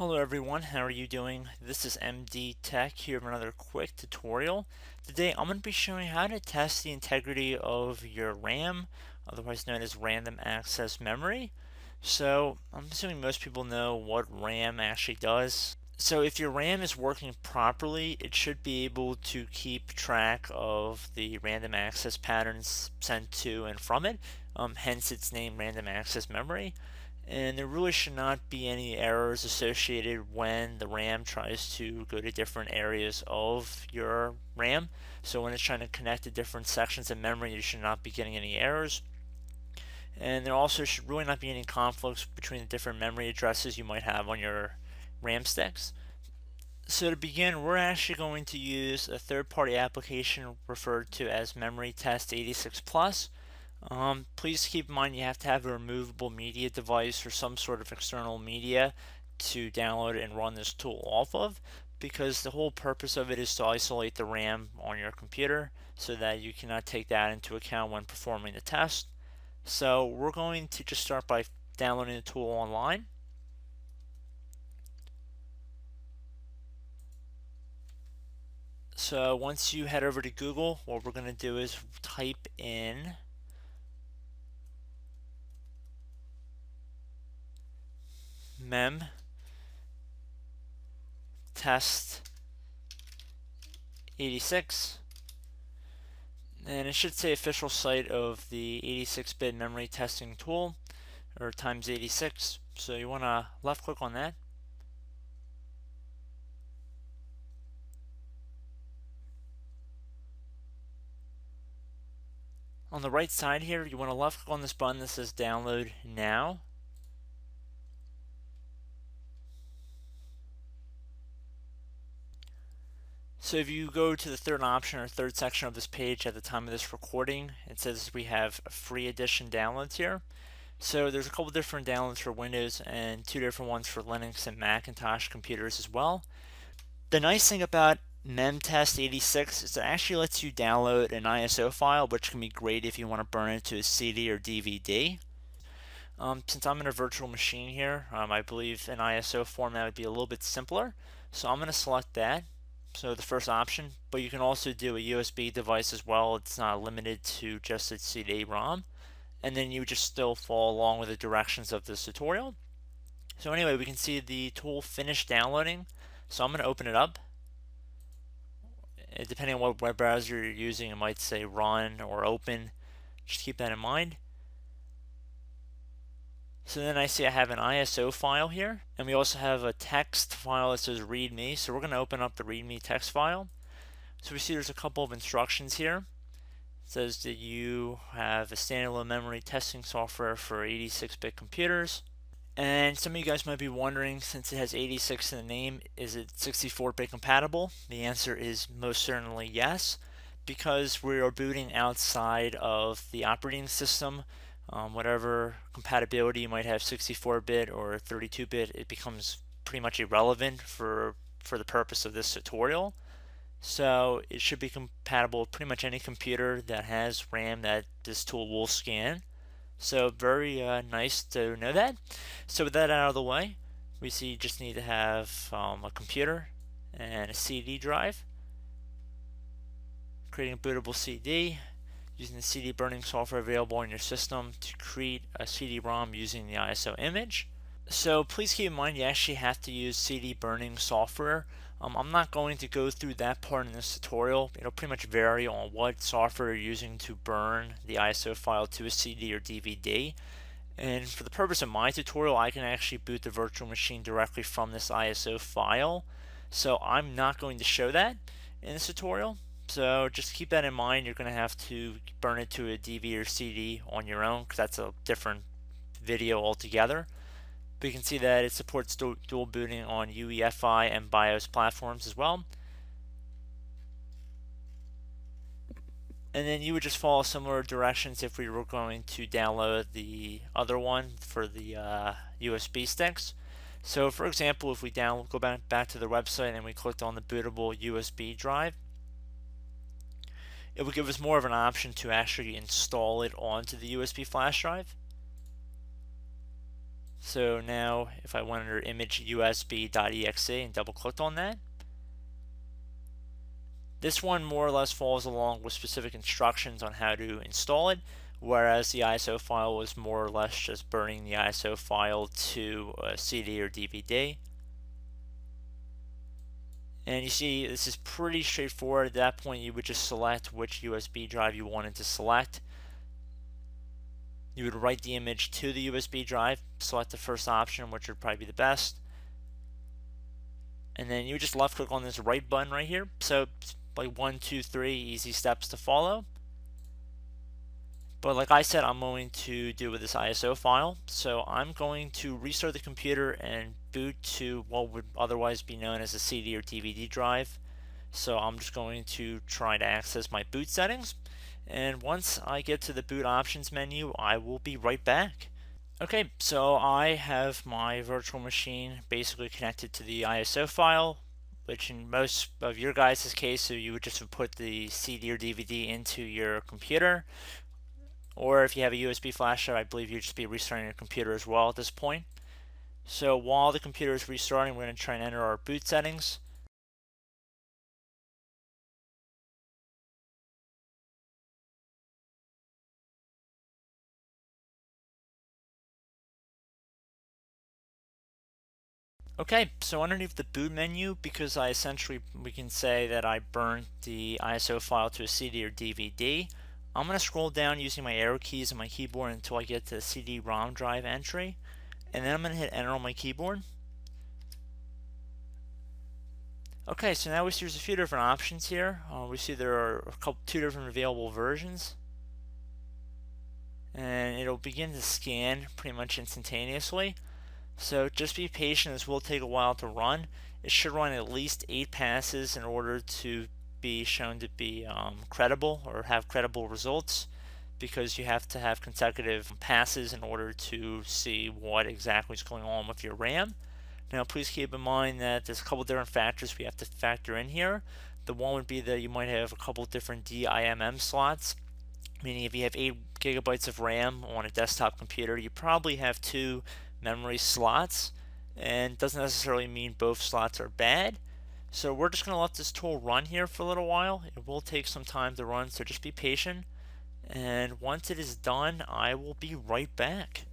Hello everyone, how are you doing? This is MD Tech here with another quick tutorial. Today I'm going to be showing how to test the integrity of your RAM, otherwise known as random access memory. So I'm assuming most people know what RAM actually does. So if your RAM is working properly, it should be able to keep track of the random access patterns sent to and from it, hence its name random access memory. And there really should not be any errors associated when the RAM tries to go to different areas of your RAM. So when it's trying to connect to different sections of memory, you should not be getting any errors. And there also should really not be any conflicts between the different memory addresses you might have on your RAM sticks. So to begin, we're actually going to use a third-party application referred to as Memory Test 86 Plus. Please keep in mind you have to have a removable media device or some sort of external media to download and run this tool off of, because the whole purpose of it is to isolate the RAM on your computer so that you cannot take that into account when performing the test. So we're going to just start by downloading the tool online. So once you head over to Google, what we're going to do is type in mem test 86, and it should say official site of the 86-bit memory testing tool, or times 86. So you want to left click on that. On the right side here, you want to left click on this button that says download now. So if you go to the third option or third section of this page at the time of this recording, it says we have free edition downloads here. So there's a couple different downloads for Windows and two different ones for Linux and Macintosh computers as well. The nice thing about memtest 86 is it actually lets you download an ISO file, which can be great if you want to burn it to a CD or DVD. Since I'm in a virtual machine here, I believe an ISO format would be a little bit simpler. So I'm going to select that. So the first option, but you can also do a USB device as well. It's not limited to just a CD-ROM. And then you just still follow along with the directions of this tutorial. So anyway, we can see the tool finished downloading. So I'm going to open it up. Depending on what web browser you're using, it might say run or open. Just keep that in mind. So then I see I have an ISO file here, and we also have a text file that says readme. So we're going to open up the readme text file. So we see there's a couple of instructions here. It says that you have a standalone memory testing software for 86-bit computers. And some of you guys might be wondering, since it has 86 in the name, is it 64-bit compatible? The answer is most certainly yes, because we are booting outside of the operating system. Whatever compatibility you might have, 64-bit or 32-bit, it becomes pretty much irrelevant for the purpose of this tutorial. So it should be compatible with pretty much any computer that has RAM that this tool will scan. So very nice to know that. So with that out of the way, we see you just need to have a computer and a CD drive. Creating a bootable CD, using the CD burning software available on your system to create a CD-ROM using the ISO image. So please keep in mind you actually have to use CD burning software. I'm not going to go through that part in this tutorial. It'll pretty much vary on what software you're using to burn the ISO file to a CD or DVD. And for the purpose of my tutorial, I can actually boot the virtual machine directly from this ISO file. So I'm not going to show that in this tutorial. So just keep that in mind. You're going to have to burn it to a DVD or CD on your own, because that's a different video altogether. But you can see that it supports dual booting on UEFI and BIOS platforms as well. And then you would just follow similar directions if we were going to download the other one for the USB sticks. So for example, if we go back to the website and we clicked on the bootable USB drive, it would give us more of an option to actually install it onto the USB flash drive. So now if I went under image usb.exe and double clicked on that, this one more or less follows along with specific instructions on how to install it, whereas the ISO file was more or less just burning the ISO file to a CD or DVD. And you see this is pretty straightforward. At that point you would just select which USB drive you wanted to select. You would write the image to the USB drive, select the first option, which would probably be the best, and then you would just left click on this right button right here. So like 1, 2, 3 easy steps to follow. But like I said, I'm going to do with this ISO file. So I'm going to restart the computer and boot to what would otherwise be known as a CD or DVD drive. So I'm just going to try to access my boot settings. And once I get to the boot options menu, I will be right back. Okay, so I have my virtual machine basically connected to the ISO file, which in most of your guys' case, so you would just put the CD or DVD into your computer. Or if you have a USB flash drive, I believe you'd just be restarting your computer as well at this point. So while the computer is restarting, we're going to try and enter our boot settings. Okay, so underneath the boot menu, because we can say that I burned the ISO file to a CD or DVD, I'm going to scroll down using my arrow keys on my keyboard until I get to the CD-ROM drive entry, and then I'm going to hit enter on my keyboard. Okay, so now we see there's a few different options here. We see there are two different available versions, and it'll begin to scan pretty much instantaneously. So just be patient, this will take a while to run. It should run at least 8 passes in order to be shown to be credible or have credible results, because you have to have consecutive passes in order to see what exactly is going on with your RAM. Now please keep in mind that there's a couple different factors we have to factor in here. The one would be that you might have a couple different DIMM slots, meaning if you have 8 gigabytes of RAM on a desktop computer, you probably have 2 memory slots, and doesn't necessarily mean both slots are bad. So we're just going to let this tool run here for a little while. It will take some time to run, so just be patient. And once it is done, I will be right back.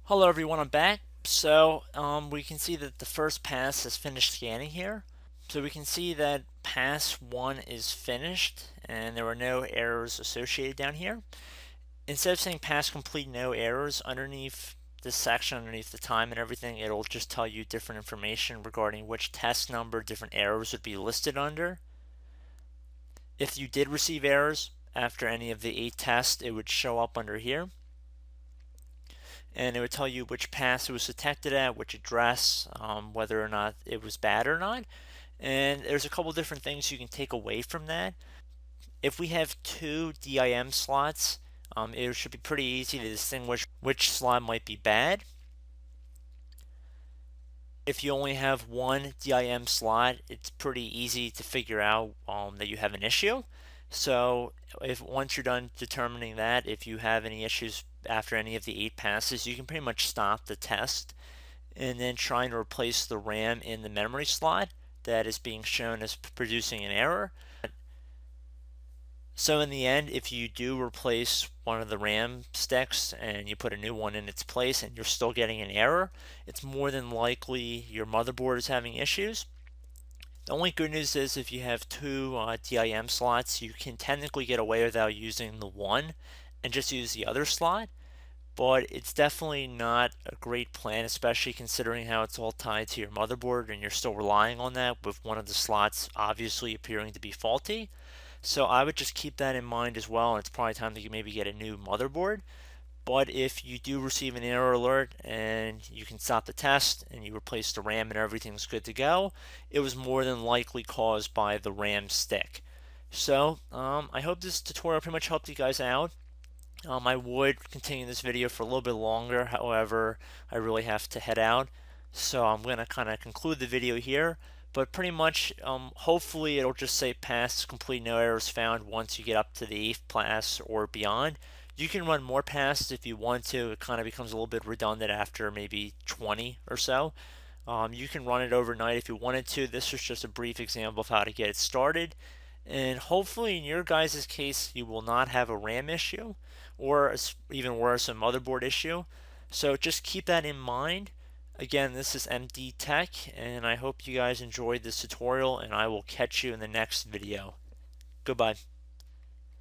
Hello everyone, I'm back. So we can see that the first pass has finished scanning here. So we can see that pass 1 is finished and there were no errors associated down here. Instead of saying pass complete, no errors, underneath this section, underneath the time and everything, it'll just tell you different information regarding which test number different errors would be listed under. If you did receive errors after any of the 8 tests, it would show up under here. And it would tell you which pass it was detected at, which address, whether or not it was bad or not. And there's a couple different things you can take away from that. If we have 2 DIM slots, it should be pretty easy to distinguish which slot might be bad. If you only have 1 DIM slot, it's pretty easy to figure out that you have an issue. So if once you're done determining that, if you have any issues after any of the 8 passes, you can pretty much stop the test and then try and replace the RAM in the memory slot that is being shown as producing an error. So in the end, if you do replace one of the RAM sticks and you put a new one in its place and you're still getting an error, it's more than likely your motherboard is having issues. The only good news is if you have 2 DIM slots, you can technically get away without using the one and just use the other slot. But it's definitely not a great plan, especially considering how it's all tied to your motherboard and you're still relying on that with one of the slots obviously appearing to be faulty. So I would just keep that in mind as well, and it's probably time to maybe get a new motherboard. But if you do receive an error alert and you can stop the test and you replace the RAM and everything's good to go, it was more than likely caused by the RAM stick. So I hope this tutorial pretty much helped you guys out. I would continue this video for a little bit longer, however, I really have to head out. So I'm going to kind of conclude the video here. But pretty much, hopefully it'll just say pass complete, no errors found once you get up to the 8th pass or beyond. You can run more passes if you want to. It kind of becomes a little bit redundant after maybe 20 or so. You can run it overnight if you wanted to. This was just a brief example of how to get it started. And hopefully in your guys' case, you will not have a RAM issue or even worse, a motherboard issue. So just keep that in mind. Again, this is MD Tech, and I hope you guys enjoyed this tutorial, and I will catch you in the next video. Goodbye.